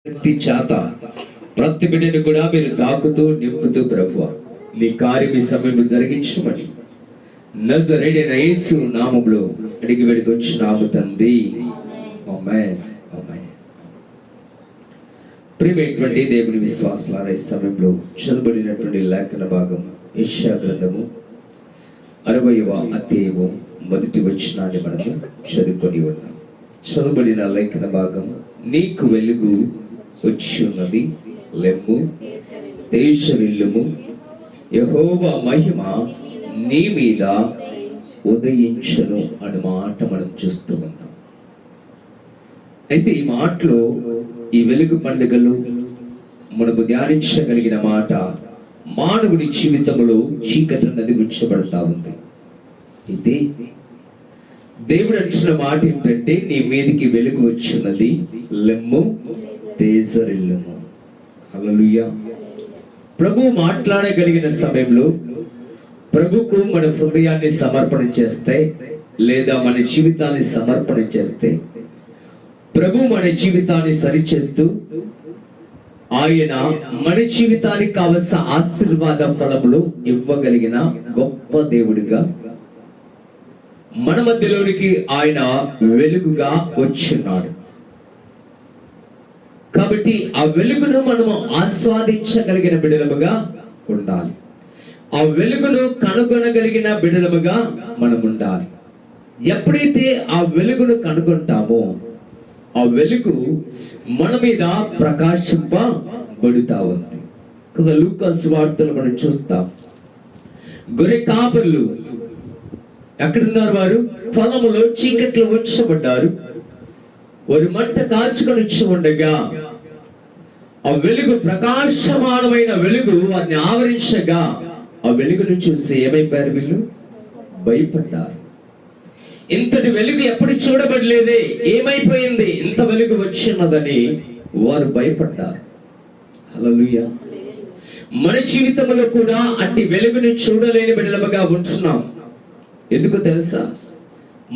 శక్తి చేత ప్రతి బిడ్డను కూడా మీరు తాకుతూ నింపుతూ ప్రభువా నీ కార్యం ఈ సమయంలో జరిగించమని నజరేయుడైన యేసు నామములో అడిగి వేడుకొంచున్నాము తండ్రి. ఆమేన్. ఆమేన్. ప్రియమైనటువంటి దేవుని విశ్వాసులారా, ఈ సమయంలో చదవబడినటువంటి లేఖన భాగం యెషయా గ్రంథము 60వ అధ్యాయము మొదటి వచనాన్ని మనము చదువుకొని ఉన్నాం. చదవబడిన లేఖన భాగం, నీకు వెలుగు వచ్చి ఉన్నది, లెమ్ము తేజరిల్లుము, యెహోవా మహిమ నీ మీద ఉదయించును అనే మాట మనం చూస్తూ ఉన్నాం. అయితే ఈ మాటలో ఈ వెలుగు పండుగలు మనకు ధ్యానించగలిగిన మాట, మానవుడి జీవితంలో చీకటి అన్నది విడిచబడతా ఉంది. అయితే దేవుడు అంటున్న మాట ఏంటంటే, నీ మీదికి వెలుగు వచ్చినది, లెమ్ము తేజరిల్లుము. హల్లెలూయా. ప్రభు మాట్లాడగలిగిన సమయంలో ప్రభుకు మన హృదయాన్ని సమర్పణ చేస్తే, లేదా మన జీవితాన్ని సమర్పణ చేస్తే, ప్రభు మన జీవితాన్ని సరిచేస్తూ ఆయన మన జీవితానికి కావలసిన ఆశీర్వాద ఫలములు ఇవ్వగలిగిన గొప్ప దేవుడిగా మన మధ్యలోనికి ఆయన వెలుగుగా వచ్చినాడు. కాబట్టి ఆ వెలుగును మనము ఆస్వాదించగలిగిన బిడ్డలముగా ఉండాలి. ఆ వెలుగును కనుగొనగలిగిన బిడ్డలముగా మనం ఉండాలి. ఎప్పుడైతే ఆ వెలుగును కనుగొంటామో ఆ వెలుగు మన మీద ప్రకాశింపబడుతా ఉంది. లూకా సువార్తలు మనం చూస్తాం. గొర్రె కాపర్లు ఎక్కడున్నారు? వారు పొలములో చీకట్లో ఉంచబడ్డారు. వారు మంట కాచుకొని వచ్చి ఉండగా ఆ వెలుగు, ప్రకాశమానమైన వెలుగు వారిని ఆవరించగా ఆ వెలుగును చూసి ఏమైపోయారు? వీళ్ళు భయపడ్డారు. ఇంతటి వెలుగు ఎప్పుడు చూడబడలేదే, ఏమైపోయింది ఇంత వెలుగు వచ్చినదని వారు భయపడ్డారు. హల్లెలూయా. మన జీవితంలో కూడా అట్టి వెలుగుని చూడలేని బిడ్డలుగా ఉంటున్నాం. ఎందుకు తెలుసా?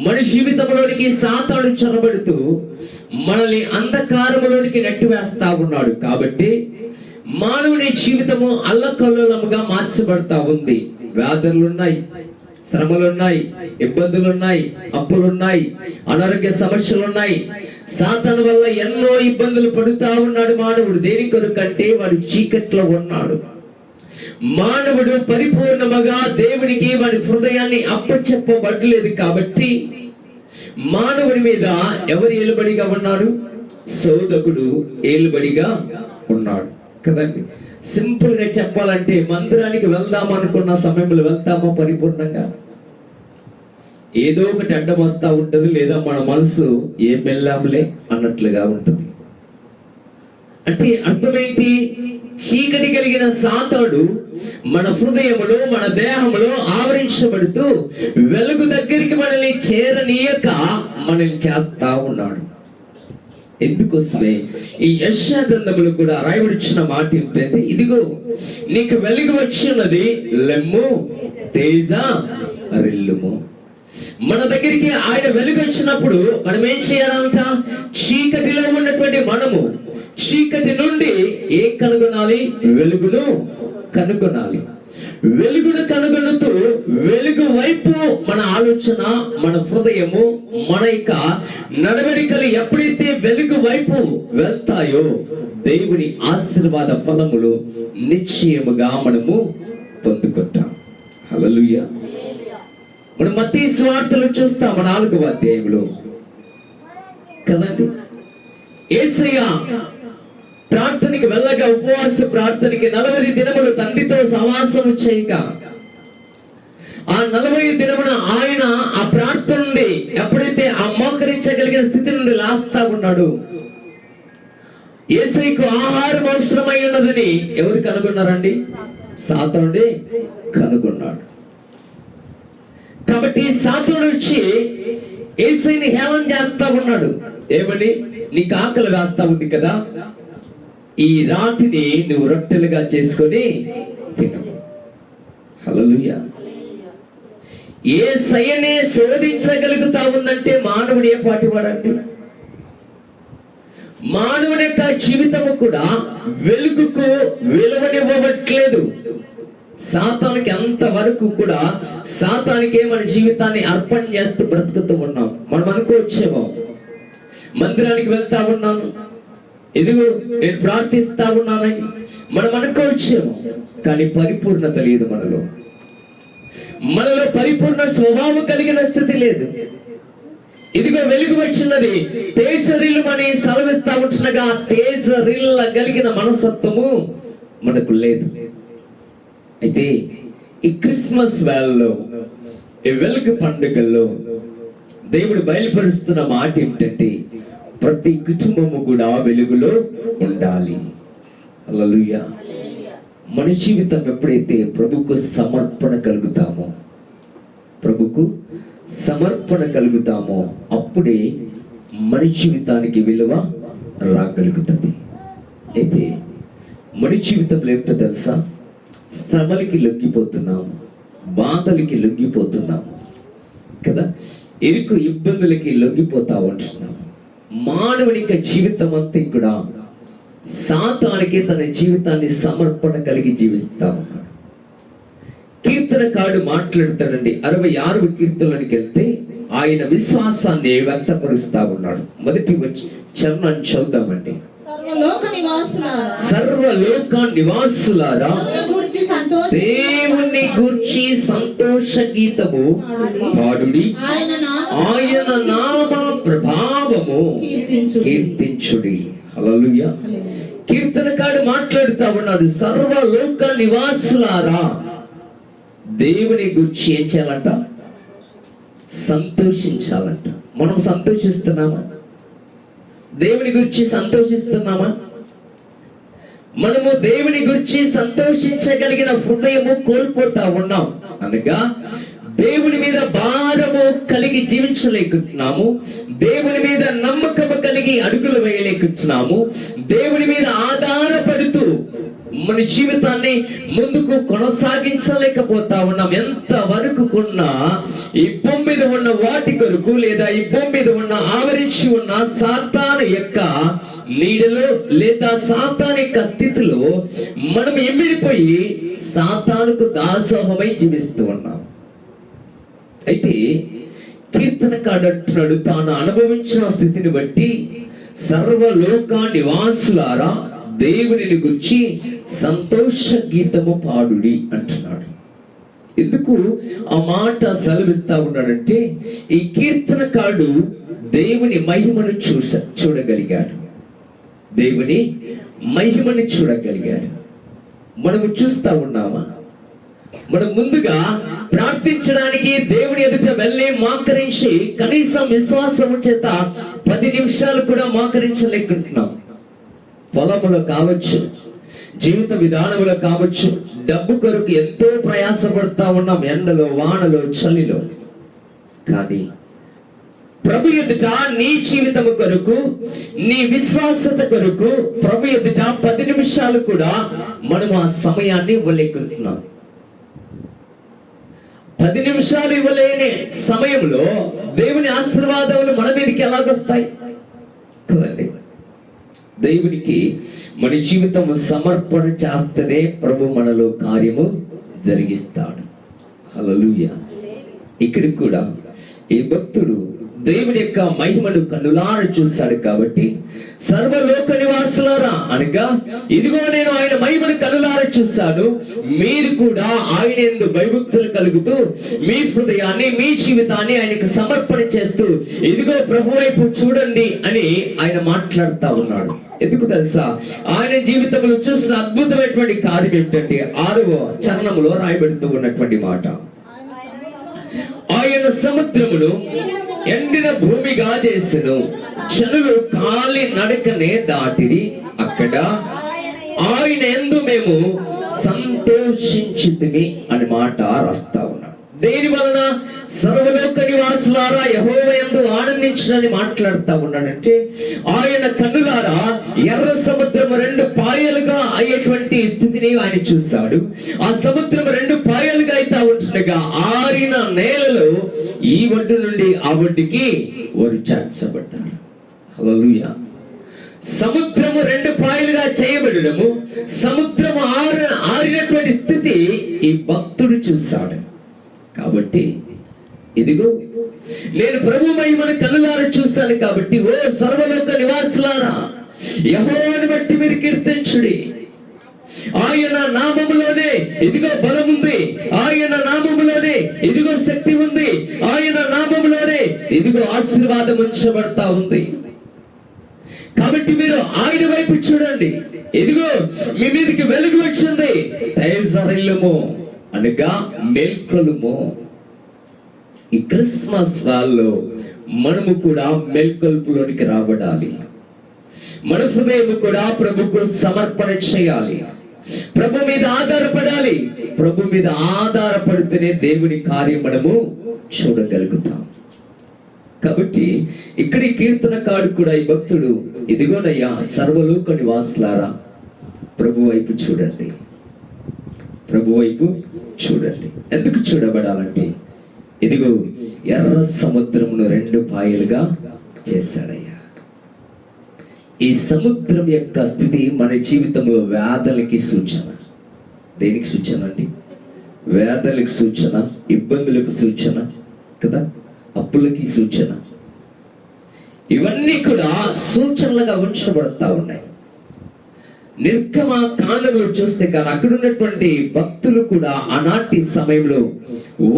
మన జీవితంలోనికి సాతాను చొరబడుతూ మనల్ని అంధకారములోనికి నెట్టివేస్తా ఉన్నాడు. కాబట్టి మానవుని జీవితము అల్లకల్లోలముగా మార్చబడతా ఉంది. వ్యాధులున్నాయి, శ్రమలున్నాయి, ఇబ్బందులున్నాయి, అప్పులున్నాయి, అనారోగ్య సమస్యలున్నాయి. సాతాను వల్ల ఎన్నో ఇబ్బందులు పడుతా ఉన్నాడు మానవుడు. దేని కొరకంటే వాడు చీకట్లో ఉన్నాడు. మానవుడు పరిపూర్ణముగా దేవునికి వాడి హృదయాన్ని అప్పచెప్పబడలేదు. కాబట్టి మానవుడి మీద ఎవరు ఏలుబడిగా ఉన్నాడు? శోధకుడు ఏలుబడిగా ఉన్నాడు కదండి. సింపుల్ గా చెప్పాలంటే, మందిరానికి వెళ్దాం అనుకున్న సమయంలో వెళ్తామా పరిపూర్ణంగా? ఏదో ఒకటి అడ్డం వస్తా ఉంటుంది, లేదా మన మనసు ఏం వెళ్ళాంలే అన్నట్లుగా ఉంటుంది. అంటే అర్థమేంటి? చీకటి కలిగిన సాతాడు మన హృదయములో, మన దేహంలో ఆవరించబడుతూ వెలుగు దగ్గరికి మనల్ని చేరనీయక మనల్ని చేస్తా ఉన్నాడు. ఎందుకోసమే ఈ యెషయా గ్రంథములో కూడా రాయబడిన మాట ఏంటంటే, ఇదిగో నీకు వెలుగు వచ్చినది, లెమ్ము తేజరిల్లుము. మన దగ్గరికి ఆయన వెలుగు వచ్చినప్పుడు మనం ఏం చేయాలంట? చీకటిలో ఉన్నటువంటి మనము చీకటి నుండి ఏం కనుగొనాలి? వెలుగును కనుగొనాలి. వెలుగును కనుగొనుతూ వెలుగు వైపు మన ఆలోచన, మన హృదయము, మన యొక్క నడవడికలు ఎప్పుడైతే వెలుగు వైపు వెళ్తాయో దేవుని ఆశీర్వాద ఫలములు నిశ్చయముగా మనము పొందుకుంటాం. హల్లెలూయా. మనం మత్తయి సువార్తలు చూస్తాం 4వ అధ్యాయంలో కదండి. యేసయ్య ప్రార్థనకి వెళ్ళగా, ఉపవాస ప్రార్థనకి 40 దినములు తండ్రితో సహవాసం చేయక, ఆ 40 దినమున ఆయన ఆ ప్రార్థన నుండి ఎప్పుడైతే ఆ మోకరించగలిగిన స్థితి నుండి లాస్తా ఉన్నాడు, యేసయ్యకు ఆహారం అవసరమై ఉన్నదని ఎవరు కనుగొన్నారండి? సాతానుడే కనుగొన్నాడు. కాబట్టి సాతానుడు వచ్చి యేసయ్యని హేళన చేస్తా ఉన్నాడు. ఏమని? నీకు ఆకలి వేస్తా ఉంది కదా, ఈ రాతిని నువ్వు రొట్టెలుగా చేసుకొని తిను. హల్లెలూయా. యేసయ్యనే శోధించగలుగుతా ఉందంటే మానవుడు ఏ పాటి వాడండి? మానవుని యొక్క జీవితము కూడా వెలుగుకు విలువనివ్వట్లేదు. సాతానికి అంతవరకు కూడా సాతానికే మన జీవితాన్ని అర్పణ చేస్తూ బ్రతుకుతూ ఉన్నాం. మనం అనుకోవచ్చేమో, మందిరానికి వెళ్తా ఉన్నాను, ఇదిగో నేను ప్రార్థిస్తా ఉన్నానని మనం అనుకోవచ్చేమో, కానీ పరిపూర్ణత లేదు మనలో పరిపూర్ణ స్వభావం కలిగిన స్థితి లేదు. ఇదిగో వెలుగు వచ్చినది, తేజరిల్లుమని సెలవిస్తా ఉంటున్నగా తేజరిల్ల కలిగిన మనస్తత్వము మనకు లేదు. అయితే ఈ క్రిస్మస్ వేళలో, ఈ వెలుగు పండుగల్లో దేవుడు బయలుపరుస్తున్న మాట ఏమిటంటే, ప్రతి కుటుంబము కూడా వెలుగులో ఉండాలి. హల్లెలూయా. మన జీవితం ఎప్పుడైతే ప్రభుకు సమర్పణ కలుగుతామో అప్పుడే మన జీవితానికి విలువ రాగలుగుతుంది. అయితే మన జీవితంలో ఏమిటో తెలుసా, శ్రమలకి లొంగిపోతున్నాము, బాధలకి లొంగిపోతున్నాము కదా, ఇరుకు ఇబ్బందులకి లొంగిపోతా ఉంటున్నాము. మానవుని యొక్క జీవితం అంతా కూడా సాతానికి తన జీవితాన్ని సమర్పణ కలిగి జీవిస్తా ఉన్నాడు. కీర్తనకారుడు మాట్లాడుతాడండి. 66వ కీర్తనలోనికి వెళ్తే ఆయన విశ్వాసాన్ని వ్యక్తపరుస్తా ఉన్నాడు. మొదటి చరణాన్ని చదువుదామండి. సర్వలోక నివాసులారా దేవుని గూర్చి సంతోష గీతము పాడుడి, ఆయన నామ ప్రభావము కీర్తించుడి. హల్లెలూయా. కీర్తనకారుడు మాట్లాడుతా ఉన్నాడు, సర్వలోక నివాసులారా దేవుని గురించి ఏం చేయాలంట? సంతోషించాలంట. మనం సంతోషిస్తున్నామా? దేవుని గురించి సంతోషిస్తున్నామా? మనము దేవుని గురించి సంతోషించగలిగిన హృదయము కోల్పోతా ఉన్నాం. అనగా దేవుని మీద భారము కలిగి జీవించలేకుంటున్నాము, దేవుని మీద నమ్మకము కలిగి అడుగులు వేయలేకుంటున్నాము, దేవుని మీద ఆధారపడుతూ మన జీవితాన్ని ముందుకు కొనసాగించలేకపోతా ఉన్నాం. ఎంత వరకు కొన్నా ఈ భూమి మీద ఉన్న వాటి కొరకు, లేదా ఈ భూమి మీద ఉన్న ఆవరించి ఉన్న సాతాను యొక్క నీడలో, లేదా సాతాను యొక్క స్థితిలో మనం ఎమ్మిడిపోయి సాతానుకు దాసోహమై జీవిస్తూ ఉన్నాం. అయితే కీర్తనకారుడు అంటున్నాడు, తాను అనుభవించిన స్థితిని బట్టి సర్వలోక నివాసులారా దేవుని గురించి సంతోష గీతము పాడుడి అంటున్నాడు. ఎందుకు ఆ మాట సెలవిస్తా ఉన్నాడంటే, ఈ కీర్తనకారుడు దేవుని మహిమను చూడగలిగాడు. దేవుని మహిమను చూడగలిగాడు. మనము చూస్తా ఉన్నామా? మనం ముందుగా ప్రార్థించడానికి దేవుని ఎదుట వెళ్ళి మోకరించి కనీసం విశ్వాసం చేత 10 నిమిషాలు కూడా మోకరించలేకుంటున్నాం. పొలములో కావచ్చు, జీవిత విధానంలో కావచ్చు, డబ్బు కొరకు ఎంతో ప్రయాసపడతా ఉన్నాం, ఎండలో, వానలో, చలిలో. కానీ ప్రభు ఎదుట నీ జీవితము కొరకు, నీ విశ్వాసత కొరకు ప్రభు ఎదుట 10 నిమిషాలు కూడా మనం ఆ సమయాన్ని ఇవ్వలేకుంటున్నాం. 10 నిమిషాలు ఇవ్వలేని సమయంలో దేవుని ఆశీర్వాదములు మన మీదకి ఎలాగొస్తాయి కదండి? దేవునికి మన జీవితము సమర్పణ చేస్తేనే ప్రభు మనలో కార్యము జరిగిస్తాడు. హల్లెలూయా. ఇక్కడ కూడా ఈ భక్తుడు దేవుని యొక్క మహిమను కన్నులారా చూస్తాడు. కాబట్టి సర్వలోక నివాసులారా అనగా, ఇదిగో నేను ఆయన మహిమను కన్నులారా చూశాను, మీరు కూడా ఆయన యందు భయభక్తులు కలుగుతూ మీ హృదయాన్ని, మీ జీవితాన్ని ఆయనకు సమర్పణ చేస్తూ ఇదిగో ప్రభు వైపు చూడండి అని ఆయన మాట్లాడుతా ఉన్నాడు. ఎందుకు తెలుసా? ఆయన జీవితంలో చూసిన అద్భుతమైనటువంటి కార్యం ఏమిటంటే 6వ చరణంలో రాయబడుతూ ఉన్నటువంటి మాట, ఆయన సముద్రమును ఎండిన భూమిగా చేసెను, జనులు కాలి నడకనే దాటిరి, అక్కడ ఆయన యందు మేము సంతోషించితిమి అని మాట రాస్తా ఉన్నాడు. దేని వలన? సర్వలోక నివాసులారా యెహోవా యందు ఆనందించని మాట్లాడుతా ఉన్నాడంటే, ఆయన కన్నులారా ఎర్ర సముద్రం 2 పాయలుగా అయ్యేటువంటి స్థితిని ఆయన చూశాడు. ఆ సముద్రం 2 పాయలుగా అయితే ఉంటుండగా ఆరిన నేలలో ఈ ఒడ్డు నుండి ఆ ఒడ్డుకి వారు చేర్చబడ్డారు. హల్లెలూయా. సముద్రము 2 పాయలుగా చేయబడము, సముద్రము ఆరినటువంటి స్థితి ఈ భక్తుడు చూశాడు. కాబట్టి ఇదిగో నేను ప్రభు మహిమను కన్నులారా చూశాను కాబట్టి ఓ సర్వలోక నివాసులారా యెహోవాను బట్టి మీరు కీర్తించుడి. ఆయన నామములోనే ఇదిగో బలం ఉంది, ఆయన నామములోనే ఇదిగో శక్తి ఉంది, ఆయన నామములోనే ఇదిగో ఆశీర్వాదం ఉంచబడతా ఉంది. కాబట్టి మీరు ఆయన వైపు చూడండి. ఇదిగో మీ మీదకి వెలుగు వచ్చింది, తేజరిల్లుము అనగా మేల్కొలుము. ఈ క్రిస్మస్ వాళ్ళలో మనము కూడా మేల్కొల్పులోనికి రాబడాలి. మన హృదయం కూడా ప్రభుకు సమర్పణ చేయాలి, ప్రభు మీద ఆధారపడాలి. ప్రభు మీద ఆధారపడితేనే దేవుని కార్యం మనము చూడగలుగుతాం. కాబట్టి ఇక్కడ ఈ కీర్తనకాడు కూడా ఈ భక్తుడు ఇదిగోనయ్యా సర్వలోక నివాసులారా ప్రభు వైపు చూడండి, ప్రభు వైపు చూడండి. ఎందుకు చూడబడాలంటే ఇదిగో ఎర్ర సముద్రమును 2 పాయలుగా చేశాడయ్యా. ఈ సముద్రం యొక్క స్థితి మన జీవితంలో వ్యాధులకి సూచన. దేనికి సూచన అండి? వ్యాధులకు సూచన, ఇబ్బందులకు సూచన కదా, అప్పులకి సూచన. ఇవన్నీ కూడా సూచనలుగా ఉంచబడతా ఉన్నాయి. నిర్గమ కాండములో చూస్తే కానీ అక్కడ ఉన్నటువంటి భక్తులు కూడా ఆనాటి సమయంలో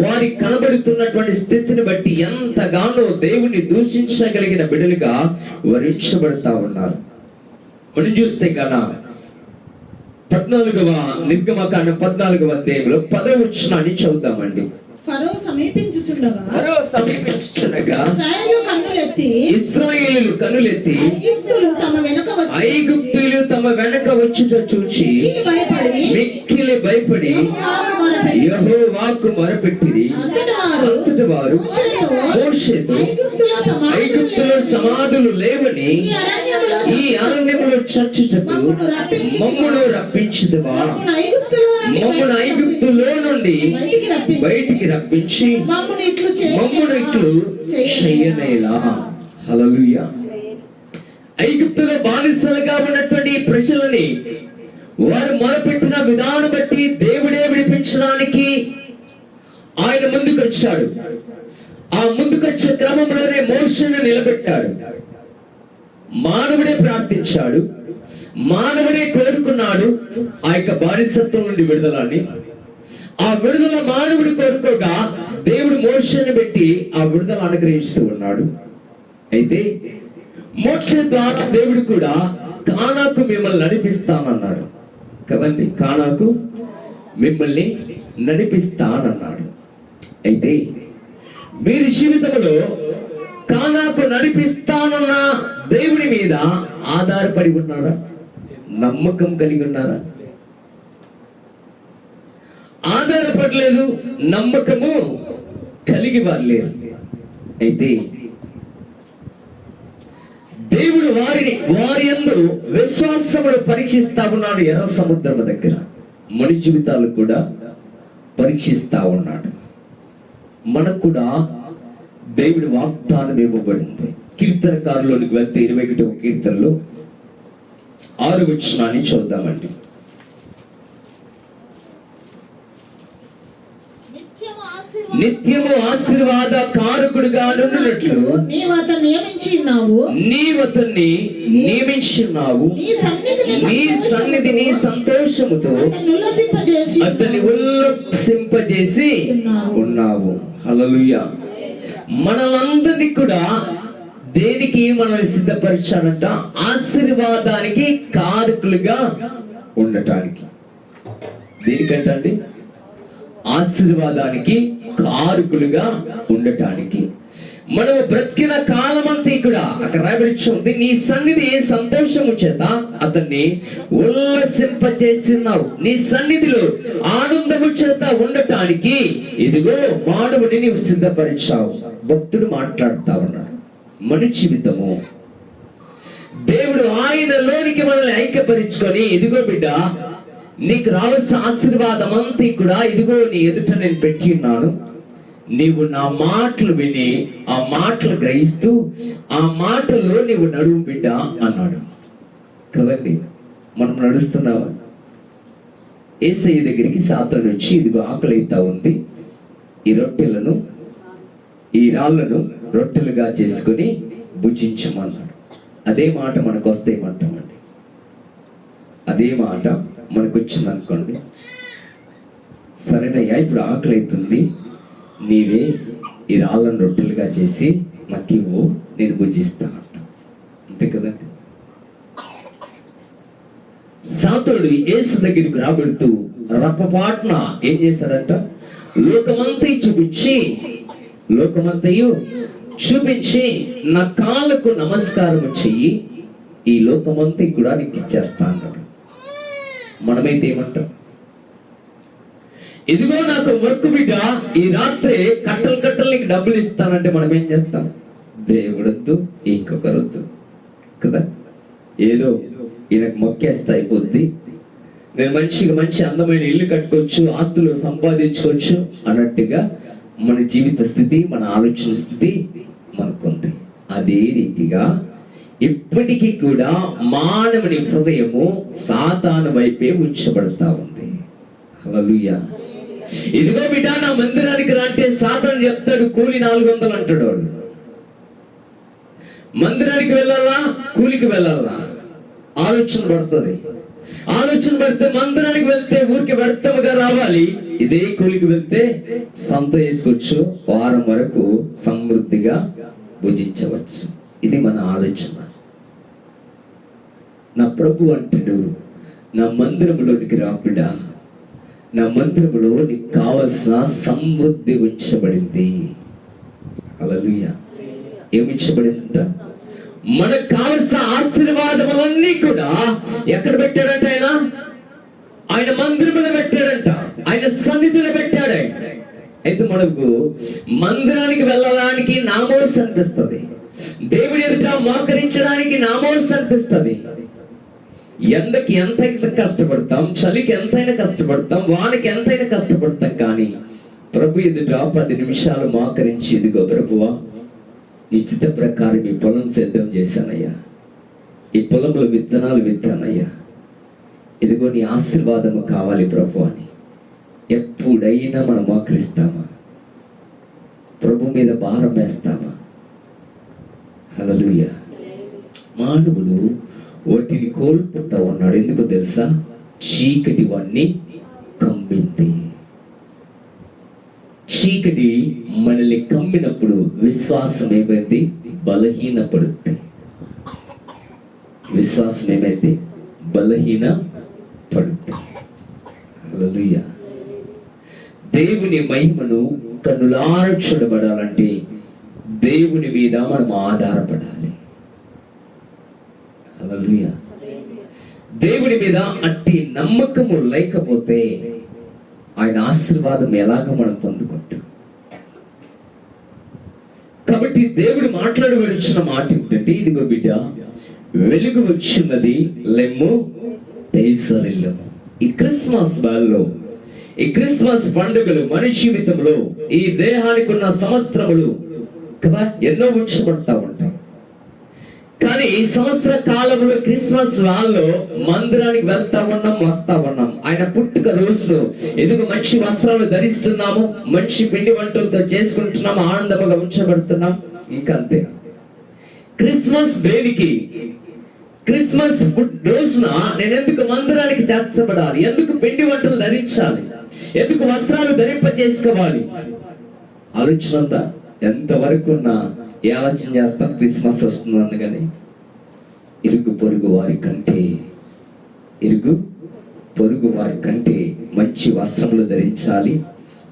వారి కనబడుతున్నటువంటి స్థితిని బట్టి ఎంతగానో దేవుని దూషించగలిగిన బిడ్డలుగా వరించబడతా ఉన్నారు. మనం చూస్తే కన్నా 14వ నిర్గమకాండం 14వ అధ్యాయంలో 10వ వచనాన్ని చదువుతామండి. ఫరో సమీపించుచుండగా ఇశ్రాయేలు కన్నులెత్తి ఐగుప్తీయులు తమ వెనక వచ్చుట చూచి మిక్కిలి భయపడి యెహోవాకు మొరపెట్టిరి. అంతటి వారు మోషేతో ఐగుప్తులో సమాధులు లేవని ఈ అరణ్యములో చర్చించుటకు మమ్మును రప్పించుదువా, మమ్మును ఐగుప్తులో నుండి బయటికి రప్పించి మమ్మును ఇట్లు చేయనేలా. హల్లెలూయా. ఐగుప్తులో బానిసలుగా ఉన్నటువంటి ప్రజలని వారు మొరపెట్టిన విధానం బట్టి దేవుడే విడిపించడానికి ఆయన ముందుకు వచ్చాడు. ఆ ముందుకొచ్చే క్రమంలోనే మోషేను నిలబెట్టాడు. మానవుడే ప్రార్థించాడు, మానవుడే కోరుకున్నాడు ఆ యొక్క బానిసత్వం నుండి విడుదలని. ఆ విడుదల మానవుడు కోరుకోగా దేవుడు మోషేను పెట్టి ఆ విడుదల అనుగ్రహిస్తూ ఉన్నాడు. అయితే మోషే ద్వారా దేవుడు కూడా కానాకు మిమ్మల్ని నడిపిస్తానన్నాడు కదండి. కానాకు మిమ్మల్ని నడిపిస్తానన్నాడు. అయితే మీరు జీవితంలో కానాకు నడిపిస్తానన్న దేవుని మీద ఆధారపడి ఉన్నారా? నమ్మకం కలిగి ఉన్నారా? ఆధారపడలేదు, నమ్మకము కలిగి వారు. అయితే దేవుడు వారి యందు విశ్వాసమును పరీక్షిస్తా ఉన్నాడు. ఎర్ర సముద్రము దగ్గర మన జీవితాలు కూడా పరీక్షిస్తా ఉన్నాడు. మనకు కూడా దేవుడి వాగ్దానం ఇవ్వబడింది. కీర్తనకారులోనికి వెళ్తే 21వ కీర్తనలో 6వ వచనాన్ని చూద్దామండి. నిత్యము ఆశీర్వాద కారకుడుగా నుండినట్లు నీవు అతన్ని నియమించున్నావు. నీ సన్నిధిని సంతోషముతో అతన్ని ఉల్లసింపజేసి ఉన్నావు. హల్లెలూయా. మనలందరినీ కూడా దేనికి మనల్ని సిద్ధపరిచాడంట? ఆశీర్వాదానికి కారకులుగా ఉండటానికి. దేనికంటండి? ఆశీర్వాదానికి కారకులుగా ఉండటానికి. మనము బ్రతికిన కాలమంతా కూడా అక్కడ రాయబడి ఉంది, నీ సన్నిధి సంతోషము చేత అతన్ని ఉల్లసింపజేస్తున్నావు. నీ సన్నిధిలో ఆనందము చేత ఉండటానికి ఇదిగో మానవుని నీవు సిద్ధపరిచావు. భక్తుడు మాట్లాడుతా ఉన్నాడు. మన జీవితము దేవుడు ఆయనలోనికి మనల్ని ఐక్యపరుచుకొని ఇదిగో బిడ్డ నీకు రావాల్సిన ఆశీర్వాదం అంతా కూడా ఇదిగో నీ ఎదుట నేను పెట్టి ఉన్నాను. నీవు నా మాటలు విని ఆ మాటలు గ్రహిస్తూ ఆ మాటల్లో నీవు నడువు బిడ్డ అన్నాడు. కదండి, మనం నడుస్తున్నామా? యేసయ్య దగ్గరికి సాతాను వచ్చి, ఇదిగో ఆకలి అవుతా ఉంది, ఈ రొట్టెలను, ఈ రాళ్లను రొట్టెలుగా చేసుకుని భుజించమన్నాడు. అదే మాట మనకు వస్తే ఏమంటామండి? అదే మాట మనకు వచ్చింది అనుకోండి, సరేనయ్యా ఇప్పుడు ఆకలి అవుతుంది, నీవే ఈ రాళ్ళను రొట్టెలుగా చేసి నాకు ఇవ్వు, నేను భుజిస్తాను అంట. అంతే కదండి. సాతానుడు యేసు దగ్గరికి రాబెడుతూ రప్పపాటున ఏం చేశాడంట? లోకమంతయు చూపించి నా కాళ్ళకు నమస్కారం చెయ్యి, ఈ లోకమంతా కూడా నీకు ఇచ్చేస్తా అన్నాడు. మనమైతే ఏమంటాం? ఇదిగో నాకు మొక్కు బిడ్డ, ఈ రాత్రి కట్టలు నీకు డబ్బులు ఇస్తానంటే మనం ఏం చేస్తాం? దేవుడొద్దు, ఇంకొకరొద్దు కదా, ఏదో ఈయనకు మొక్కేస్తా అయిపోద్ది, నేను మంచి అందమైన ఇల్లు కట్టుకోవచ్చు, ఆస్తులు సంపాదించుకోవచ్చు అన్నట్టుగా మన జీవిత స్థితి, మన ఆలోచన స్థితి మనకుంది. అదే రీతిగా ఇప్పటికీ కూడా మానవుని హృదయము సాతాను వైపే ఉంచబడతా ఉంది. హల్లెలూయా. ఇదిగో బిడ్డ నా మందిరానికి రాంటే సాతాను చెప్తాడు కూలి 400 అంటాడు. వాడు మందిరానికి వెళ్ళాలా, కూలికి వెళ్ళాలా ఆలోచన పడితే మందిరానికి వెళ్తే ఊరికి వ్యర్థముగా రావాలి, ఇదే కూలికి వెళ్తే సంత వేసుకోవచ్చు, వారం వరకు సమృద్ధిగా భుజించవచ్చు. ఇది మన ఆలోచన. నా ప్రభు అంటాడు, నా మందిరంలోనికి రా బిడ్డ, నా మందిరంలో నీకు కావలసిన సమృద్ధి ఉంచబడింది. హల్లెలూయా. ఏమి ఉంచబడిందంట? మనకు కావలసిన ఆశీర్వాదములన్నీ కూడా ఎక్కడ పెట్టాడంట? ఆయన మందిరంలో పెట్టాడంట, ఆయన సన్నిధిలో పెట్టాడు. అయితే మనకు మందిరానికి వెళ్ళడానికి నామోస్ అనిపిస్తుంది, దేవుడి ఎదుట మోకరించడానికి నామోస్ అనిపిస్తుంది. ఎండకి ఎంతైనా కష్టపడతాం, చలికి ఎంతైనా కష్టపడతాం, వానకి ఎంతైనా కష్టపడతాం, కానీ ప్రభు ఎదుట 10 నిమిషాలు మోకరించి, ఇదిగో ప్రభువా ఈ చిత్త ప్రకారం ఈ పొలం సిద్ధం చేశానయ్యా, ఈ పొలంలో విత్తనాలు విత్తానయ్యా, ఇదిగో నీ ఆశీర్వాదము కావాలి ప్రభు అని ఎప్పుడైనా మనం మోకరిస్తామా? ప్రభు మీద భారం వేస్తామా? హల్లెలూయా. మానవుడు వాటిని కోల్పోతా ఉన్నాడు. ఎందుకో తెలుసా? చీకటి వాణ్ణి కమ్మింది. చీకటి మనల్ని కమ్మినప్పుడు విశ్వాసం ఏమైంది? బలహీనపడుతుంది. విశ్వాసం ఏమైంది? బలహీనపడుతుంది. హల్లెలూయా. దేవుని మహిమను కన్నులార చూడబడాలంటే దేవుని మీద మనం ఆధారపడాలి. హల్లెలూయా. దేవుని మీద అట్టి నమ్మకము లేకపోతే ఆయన ఆశీర్వాదం ఎలాగ మనం పొందుకుంటాం? కాబట్టి దేవుడు మాట్లాడవలసిన మాట ఏంటంటే, ఇదిగో బిడ్డ వెలుగు వచ్చినది, లెమ్ము తేజరిల్లుము. ఈ క్రిస్మస్ బాల్లో, ఈ క్రిస్మస్ పండుగలు మన జీవితంలో ఈ దేహానికి ఉన్న సంవత్సరములు కదా ఎన్నో ఉంచబడతా ఉంటాయి. కానీ ఈ సంవత్సర కాలంలో క్రిస్మస్ వాళ్ళలో మందిరానికి వెళ్తా ఉన్నాం, వస్తా ఉన్నాం. ఆయన పుట్టుక రోజు ఎదుగు మంచి వస్త్రాలు ధరిస్తున్నాము, మంచి పిండి వంటలతో చేసుకుంటున్నాము, ఆనందముగా ఉంచబడుతున్నాం. ఇంకా అంతే. క్రిస్మస్ దేనికి? క్రిస్మస్ రోజున నేను ఎందుకు మందిరానికి చేర్చబడాలి? ఎందుకు పిండి వంటలు ధరించాలి? ఎందుకు వస్త్రాలు ధరింప చేసుకోవాలి? ఆలోచన ఉందా? ఎంతవరకు నా ఏ ఆలోచన చేస్తాం? క్రిస్మస్ వస్తుందని. కానీ ఇరుగు పొరుగు వారి కంటే మంచి వస్త్రములు ధరించాలి,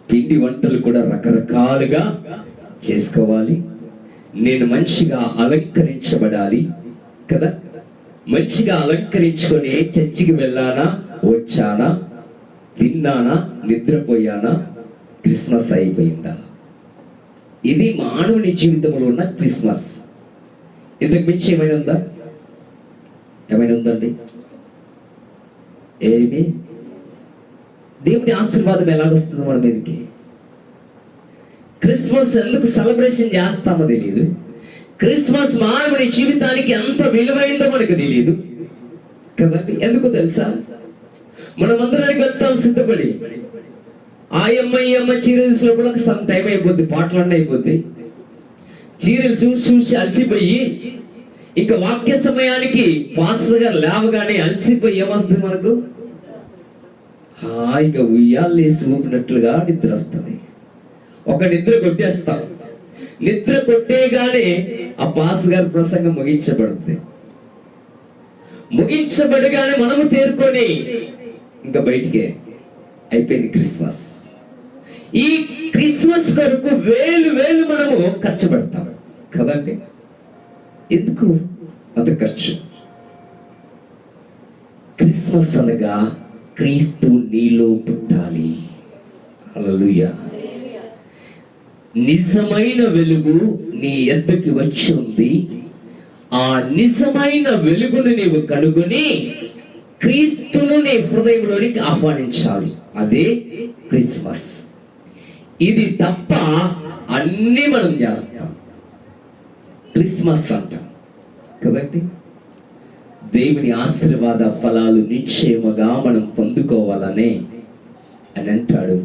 పిండి వంటలు కూడా రకరకాలుగా చేసుకోవాలి, నేను మంచిగా అలంకరించబడాలి కదా. మంచిగా అలంకరించుకొని చర్చికి వెళ్ళానా, వచ్చానా, తిన్నానా, నిద్రపోయానా, క్రిస్మస్ అయిపోయిందా? ఇది మానవుని జీవితంలో ఉన్న క్రిస్మస్. ఇంతకు మించి ఏమైనా ఉందా? ఏమైనా ఉందండి? ఏమి? దేవుడి ఆశీర్వాదం ఎలాగొస్తుందో మన మీదకి? క్రిస్మస్ ఎందుకు సెలబ్రేషన్ చేస్తామో తెలియదు. క్రిస్మస్ మానవుని జీవితానికి ఎంత విలువైందో మనకు తెలియదు. కదండి. ఎందుకో తెలుసా, మనం మందిరానికి వెళ్తాం సిద్ధపడి, ఆ ఈ అమ్మ చీరల్స్ లో కూడా సమ్ టైం అయిపోద్ది, పాటలన్నీ అయిపోద్ది. చీరలు చూసి చూసి అలసిపోయి ఇంకా వాక్య సమయానికి పాస్టర్ గారు లేవగానే అలసిపోయి ఏమొస్తుంది మనకు, హాయిగా ఉయ్యాలేసి ఊపినట్లుగా నిద్ర వస్తుంది. ఒక నిద్ర కొట్టేస్తాం. నిద్ర కొట్టేగానే ఆ పాస్ గారి ప్రసంగం ముగించబడుతుంది. ముగించబడగానే మనము తేరుకొని ఇంకా బయటికే అయిపోయింది క్రిస్మస్. ఈ క్రిస్మస్ కొరకు వేలు వేలు మనము ఖర్చు పెడతాం కదండి. ఎందుకు అంత ఖర్చు? క్రిస్మస్ అనగా క్రీస్తు నీలో పుట్టాలి. హల్లెలూయా. నిజమైన వెలుగు నీ ఎద్దకి వచ్చి ఉంది. ఆ నిజమైన వెలుగును నీవు కనుగొని క్రీస్తును నీ హృదయంలోనికి ఆహ్వానించాలి. అదే క్రిస్మస్. ఇది తప్ప అన్ని మనం చేస్తాం క్రిస్మస్ అంటాం కదండి. దేవుని ఆశీర్వాద ఫలాలు నిశ్చయముగా మనం పొందుకోవాలనే అని అంటాడు.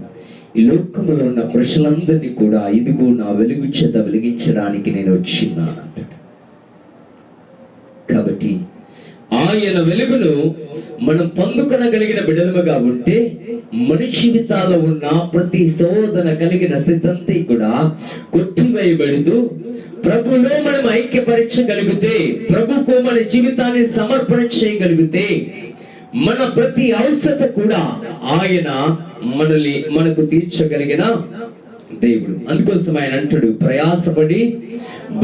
ఈ లోకములో ఉన్న పురుషులందరినీ కూడా ఇదిగో నా వెలుగు చేత వెలిగించడానికి నేను వచ్చినా అంటాడు. కాబట్టి ఆయన వెలుగును మనం పొందుకొనగలిగిన బిడ్డలుగా ఉంటే మన జీవితాల్లో ఉన్న ప్రతి శోధన కలిగిన స్థితి అంతా కూడా కొట్టివేయబడుతూ ప్రభులో మనం ఐక్యపరచగలిగితే, ప్రభుకు మన జీవితాన్ని సమర్పణ చేయగలిగితే మన ప్రతి అవసరత కూడా ఆయన మనకు తీర్చగలిగిన దేవుడు. అందుకోసం ఆయన అంటాడు, ప్రయాసపడి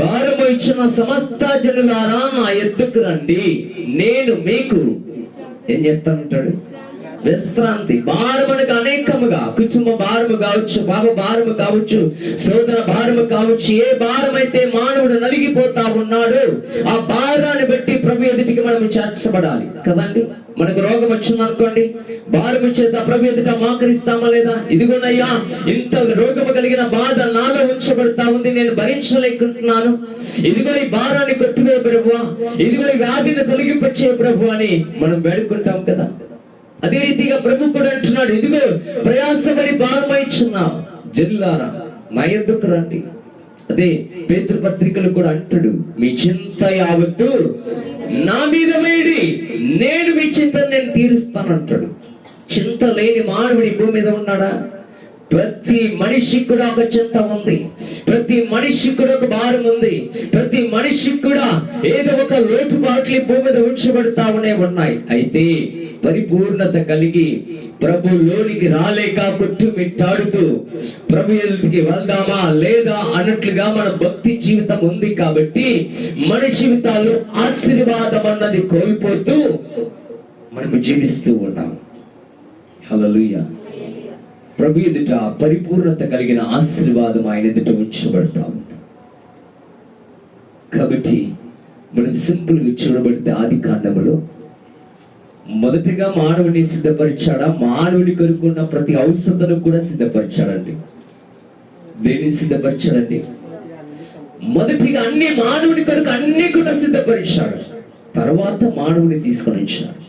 భారము ఇచ్చిన సమస్త జనులారా నా ఎద్దుకు రండి, నేను మీకు ఏం చేస్తానంటాడు, విశ్రాంతి. భారమునకు అనేకముగా, కుటుంబ భారము కావచ్చు, పాప భారము కావచ్చు, సోదర భారము కావచ్చు, ఏ భారం అయితే మానవుడు నలిగిపోతా ఉన్నాడు ఆ భారాన్ని బట్టి ప్రభు ఎదుటికి మనము చేర్చబడాలి కదండి. మనకు రోగం వచ్చింది అనుకోండి, భారము చేత ప్రభు ఎదుట మోకరిస్తామా లేదా? ఇదిగోనయ్యా ఇంత రోగము కలిగిన బాధ నాలో ఉంచబడతా ఉంది, నేను భరించలేకుంటున్నాను, ఇదిగో ఈ భారాన్ని కొట్టివే ప్రభువా, ఇదిగో ఈ వ్యాధిని తొలగింపచ్చే ప్రభు అని మనం వేడుకుంటాం కదా. అదే రీతిగా ప్రభు కూడా అంటున్నాడు, ఇదిగో ప్రయాసపడి భారమైచున్నా జనులారా నా యొద్దకు రండి. అదే పేతురు పత్రికలు కూడా అంటాడు, మీ చింత యావత్తు నా మీద వేడి, నేను మీ చింతను నేను తీరుస్తాను అంటాడు. చింత లేని మానవుడి భూమి మీద ఉన్నాడా? ప్రతి మనిషికి కూడా ఒక చింత ఉంది, ప్రతి మనిషికి కూడా ఒక భారం ఉంది, ప్రతి మనిషికి కూడా ఏదో ఒక లోటుబాట్లు భూమి మీద ఉంచబడతానే ఉన్నాయి. అయితే పరిపూర్ణత కలిగి ప్రభులోనికి రాలేక కొట్టుమిట్టాడుతూ ప్రభు ఎదుటికి వెళ్దామా లేదా అన్నట్లుగా మన భక్తి జీవితం ఉంది. కాబట్టి మన జీవితాల్లో ఆశీర్వాదం అన్నది కోల్పోతూ మనకు జీవిస్తూ ఉన్నాం. హల్లెలూయా. ప్రభు ఎదుట పరిపూర్ణత కలిగిన ఆశీర్వాదం ఆయన ఎదుట ఉంచబడతాం. కాబట్టి మనం సింపుల్ గా చూడబడితే ఆది కాండములో మొదటిగా మానవుని సిద్ధపరిచాడా? మానవుని కొరుకున్న ప్రతి ఔషధను కూడా సిద్ధపరిచాడండి. దేనిని సిద్ధపరిచాడండి? మొదటిగా అన్ని మానవుని కొరకు అన్ని కూడా సిద్ధపరిచాడు, తర్వాత మానవుని తీసుకొని వచ్చాడు.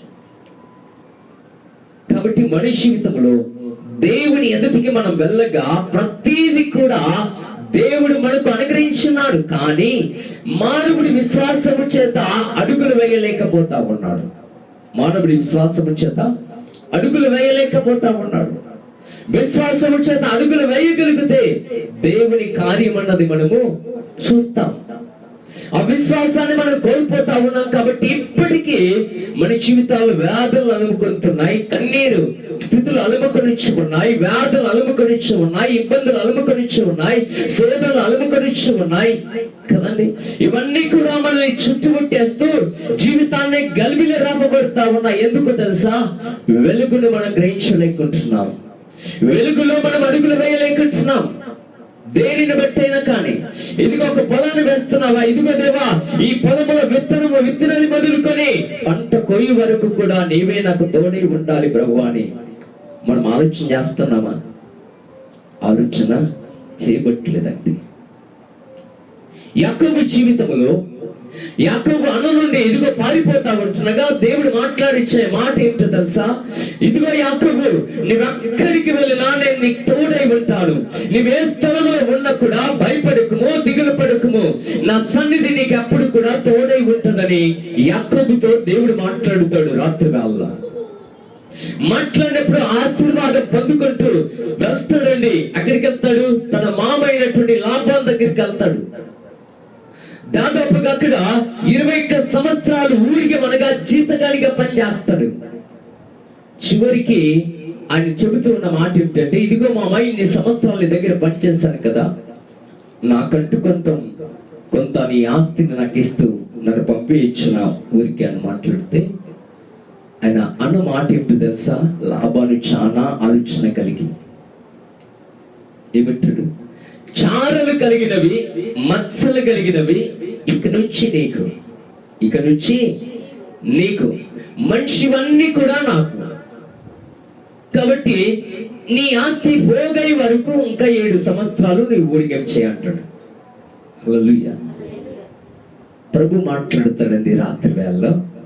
కాబట్టి మన జీవితంలో దేవుని ఎదుటికి మనం వెళ్ళగా ప్రతిదీ కూడా దేవుడు మనకు అనుగ్రహించున్నాడు. కానీ మానవుడి విశ్వాసము చేత అడుగులు వేయలేకపోతా ఉన్నాడు. మానవుడి విశ్వాసము చేత అడుగులు వేయలేకపోతా ఉన్నాడు. విశ్వాసము చేత అడుగులు వేయగలిగితే దేవుని కార్యం అన్నది మనము చూస్తాం. ఆ విశ్వాసాన్ని మనం కోల్పోతా ఉన్నాం. కాబట్టి ఇప్పటికీ మన జీవితాలు వ్యాధులు అలుముకుంటున్నాయి, కన్నీరు స్థితులు అలుముకొనిచ్చి ఉన్నాయి, వ్యాధులు అలుముకొనిచ్చి ఉన్నాయి, ఇబ్బందులు అలుముకొనిచ్చి ఉన్నాయి, శోధనలు అలుముకొనిచ్చి ఉన్నాయి కదండి. ఇవన్నీ కూడా మనల్ని చుట్టుముట్టేస్తూ జీవితాన్ని గల్బిలి రాపబడతా ఉన్నాయి. ఎందుకు తెలుసా? వెలుగును మనం గ్రహించలేకుంటున్నాం, వెలుగులో మనం అడుగులు వేయలేకుంటున్నాం. దేనిని బట్టైనా కానీ, ఇదిగో ఒక పొలాన్ని వేస్తున్నావా, ఇదిగో దేవా ఈ పొలములో విత్తనాన్ని మొదలుకొని పంట కొయ్యి వరకు కూడా నీవే నాకు తోడే ఉండాలి ప్రభు అని మనం ఆలోచన చేస్తున్నామా? ఆలోచన చేయబట్టలేదండి. యాకోబు జీవితంలో యాకోబు అన్న నుండి ఇదిగో పారిపోతా ఉంటుండగా దేవుడు మాట్లాడిచ్చే మాట ఏంటో తెలుసా? ఇదిగో యాకోబు, నువ్వెక్కడికి వెళ్ళినా నేను నీకు తోడై ఉంటాను. నువ్వే స్థలంలో ఉన్నా కూడా భయపడకుము, దిగులు పడకుము, నా సన్నిధి నీకు ఎప్పుడు కూడా తోడై ఉంటుందని యాకోబుతో దేవుడు మాట్లాడుతాడు. రాత్రి వేళ మాట్లాడినప్పుడు ఆశీర్వాదం పొందుకుంటూ వెళ్తాడండి. అక్కడికి వెళ్తాడు, తన మామ అయినటువంటి లాబాన్ దగ్గరికి వెళ్తాడు. దాదాపుగా అక్కడ 21 సంవత్సరాలు ఊరికి మనగా జీతగానిగా పనిచేస్తాడు. చివరికి ఆయన చెబుతూ ఉన్న మాట ఏమిటంటే, ఇదిగో మా అమ్మాయి ఇన్ని సంవత్సరాలు నీ దగ్గర పనిచేశాను కదా, నాకంటూ కొంత నీ ఆస్తిని నాకు ఇస్తూ నన్ను పంపించిన ఊరికి అని మాట్లాడితే, ఆయన అన్న మాట ఏమిటో తెలుసా? లాభాలు చాలా ఆలోచన కలిగి ఏమంటాడు? చారలు కలిగినవి, మచ్చలు కలిగినవి ఇక నుంచి నీకు మనిషివన్నీ కూడా నాకు, కాబట్టి నీ ఆస్తి పోగై వరకు ఇంకా 7 సంవత్సరాలు నీ ఊడిగం చేయంటాడు. హల్లెలూయా. ప్రభు మాట్లాడుతాడండి రాత్రి వేళ,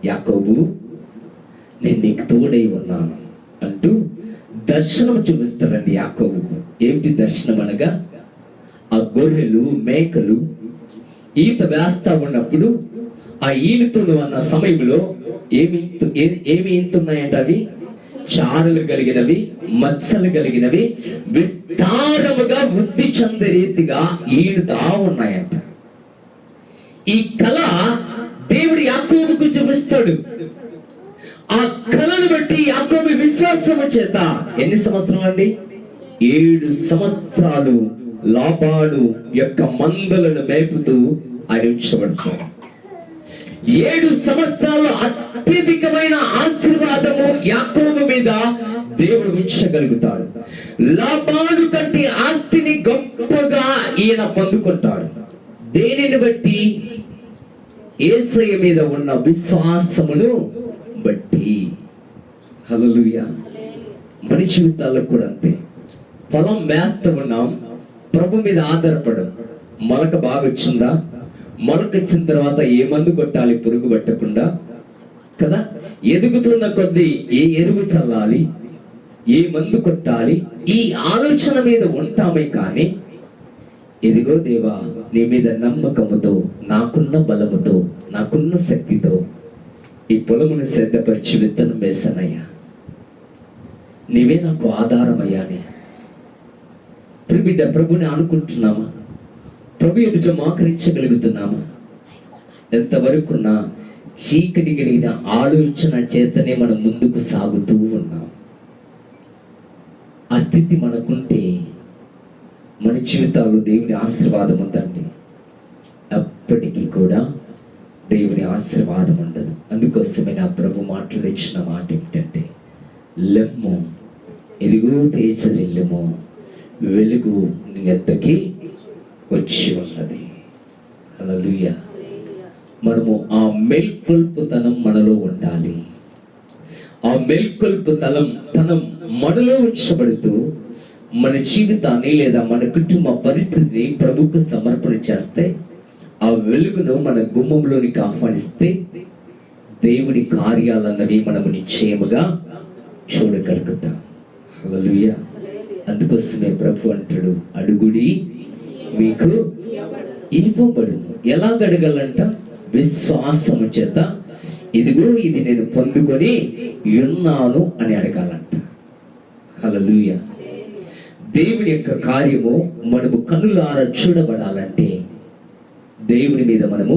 యాకోబు నేను నీకు తోడై ఉన్నాను అంటూ దర్శనం చూపిస్తాడండి యాకోబుకు. ఏమిటి దర్శనం అనగా, ఆ గొర్రెలు మేకలు ఈత వేస్తా ఉన్నప్పుడు ఆ ఈనుతూ అన్న సమయంలో ఏమి ఈనుతున్నాయంట? అవి చారలు కలిగినవి, మచ్చలు కలిగినవి, విస్తారముగా వృద్ధి చెందే రీతిగా ఈనుతా ఉన్నాయంట. ఈ కళ దేవుడు యాకోబుకు చూపిస్తాడు. ఆ కళను బట్టి యాకోబు విశ్వాసము చేత ఎన్ని సంవత్సరాలు అండి? 7 సంవత్సరాలు లాబాను యొక్క మందలను మేపుతూ ఆయన ఉంచబడతాడు. 7 సంవత్సరాలు అత్యధికమైన ఆశీర్వాదము యాకోబు మీద దేవుడు ఉంచగలుగుతాడు. లాబాను కంటే ఆస్తిని గొప్పగా ఈయన పొందుకుంటాడు. దేనిని బట్టి? యేసయ్య మీద ఉన్న విశ్వాసమును బట్టి. హల్లెలూయా. మన జీవితాల్లో కూడా అంతే. పొలం వేస్తూ ఉన్నాం, ప్రభు మీద ఆధారపడం. మొలక బాగా వచ్చిందా? మొలక వచ్చిన తర్వాత ఏ మందు కొట్టాలి పురుగు పట్టకుండా కదా? ఎదుగుతున్న కొద్దీ ఏ ఎరువు చల్లాలి, ఏ మందు కొట్టాలి, ఈ ఆలోచన మీద ఉంటామే కానీ, ఎదిగో దేవా నీ మీద నమ్మకముతో, నాకున్న బలముతో, నాకున్న శక్తితో ఈ పొలమును సిద్ధపరిచి విత్తనం వేసానయ్యా, నీవే నాకు ఆధారమయ్యాని బిడ్డ ప్రభుని అనుకుంటున్నామా? ప్రభు ఎదుట మోకరించగలుగుతున్నామా? ఎంతవరకున్నా చీకటి కలిగిన ఆలోచన చేతనే మనం ముందుకు సాగుతూ ఉన్నాం. ఆ స్థితి మనకుంటే మన జీవితాల్లో దేవుని ఆశీర్వాదం ఉందండి. ఎప్పటికీ కూడా దేవుని ఆశీర్వాదం ఉండదు. అందుకోసమే నా ప్రభు మాట్లాడించిన మాట ఏమిటంటే, లెమ్ము ఎరుగు తేజరిల్లెము, వెలుగు నీ ఎద్దకి వచ్చి ఉన్నది. హల్లెలూయా. మనము ఆ మేల్కొల్పుతనం మనలో ఉండాలి. ఆ మేల్కొల్పుతనం మనలో ఉంచబడుతూ మన జీవితాన్ని లేదా మన కుటుంబ పరిస్థితిని ప్రభుకు సమర్పణ చేస్తే, ఆ వెలుగును మన గుమ్మంలోనికి ఆహ్వానిస్తే దేవుడి కార్యాలన్నవి మనము నిశ్చయముగా చూడగలుగుతాం. హల్లెలూయా. అందుకోసమే ప్రభు అంటాడు, అడుగుడి మీకు ఇవ్వబడును. ఎలా అడగాలంట? విశ్వాసము చేత, ఇదిగో ఇది నేను పొందుకొని ఉన్నాను అని అడగాలంట. హల్లెలూయా. దేవుని యొక్క కార్యము మనము కనులారా చూడబడాలంటే దేవుని మీద మనము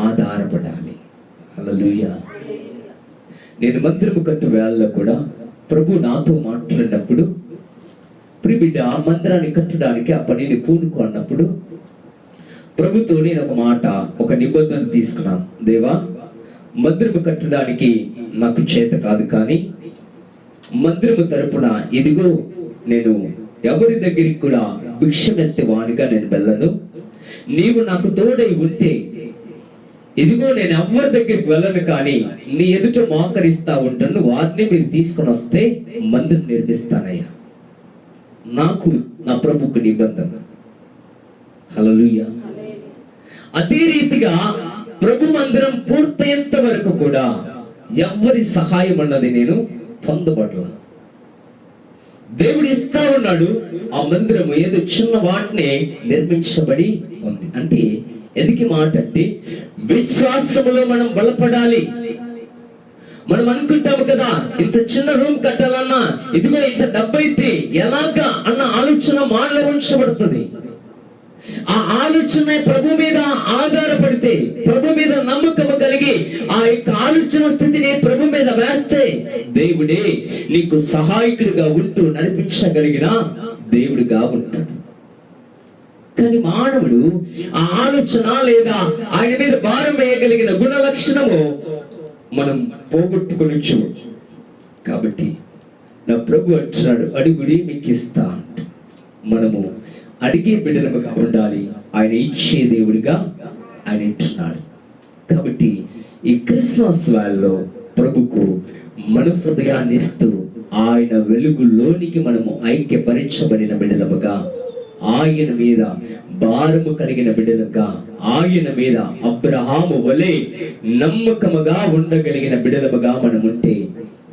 ఆధారపడాలి. హల్లెలూయా. నేను మందిరము కట్టు వేళలో కూడా ప్రభు నాతో మాట్లాడినప్పుడు, ప్రియబిడ్డ ఆ మందిరాన్ని కట్టడానికి ఆ పనిని పూనుకో అన్నప్పుడు ప్రభుతో నేను ఒక నిబంధన తీసుకున్నాను. దేవా, మందిరము కట్టడానికి నాకు చేత కాదు, కానీ మందిరము తరపున ఇదిగో నేను ఎవరి దగ్గరికి కూడా భిక్షమెత్తే వానిగా నేను వెళ్ళను. నీవు నాకు తోడై ఉంటే ఇదిగో నేను ఎవరి దగ్గరికి వెళ్ళను, కానీ నీ ఎదుట మోకరిస్తా ఉంటాను. వారిని మీరు తీసుకొని వస్తే మందిరం నిర్మిస్తానయ్యా. నాకు నా ప్రభుకు నిబంధన. హల్లెలూయా. అదే రీతిగా ప్రభు మందిరం పూర్తయ్యేంత వరకు కూడా ఎవరి సహాయం అన్నది నేను పొందబడలా. దేవుడు ఇస్తా ఉన్నాడు. ఆ మందిరము ఏదో చిన్న వాటిని నిర్మించబడి ఉంది. అంటే ఎందుకు మాట అంటే విశ్వాసములో మనం బలపడాలి. మనం అనుకుంటాము కదా, ఇంత చిన్న రూమ్ కట్టాలన్నా ఇదిగో ఇంత డబ్బు అయితే ఎలాగా అన్న ఆలోచన మాలో ఉంచబడుతుంది. ఆ ఆలోచన ప్రభు మీద ఆధారపడితే, ప్రభు మీద నమ్మకం కలిగి ఆ యొక్క ఆలోచన స్థితిని ప్రభు మీద వేస్తే దేవుడే నీకు సహాయకుడిగా ఉంటూ నడిపించగలిగిన దేవుడిగా ఉంటాడు. కానీ మానవుడు ఆ ఆలోచన లేదా ఆయన మీద భారం వేయగలిగిన గుణ లక్షణము మనం పోగొట్టుకొనిచ్చు. కాబట్టి నా ప్రభు అంటున్నాడు, అడుగుడి మీకు ఇస్తా. మనము అడిగే బిడ్డలుగా ఉండాలి. ఆయన ఇచ్చే దేవుడిగా ఆయన అంటున్నాడు. కాబట్టి ఈ క్రిస్మస్ వేళలో ప్రభుకు మన హృదయాన్ని ఇస్తూ ఆయన వెలుగులోనికి మనము ఐక్యపరచబడిన బిడ్డలముగా, ఆయన మీద భారము కలిగిన బిడ్డలుగా, ఆయన మీద అబ్రహాము వలె నమ్మకముగా ఉండగలిగిన బిడ్డలముగా మనం ఉంటే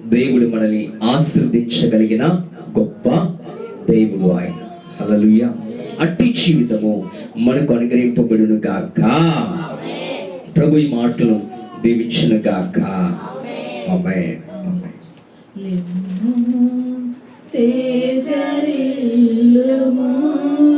దేవుడు మనల్ని ఆశీర్వదించగలిగిన గొప్ప దేవుడు ఆయన. హల్లెలూయా. అట్టి జీవితము మనకు అనుగ్రహింపబడును గాక. ప్రభు ఈ మాటలు దీవించును గాక. ఆమేన్. లెమ్ము తేజరిల్లుము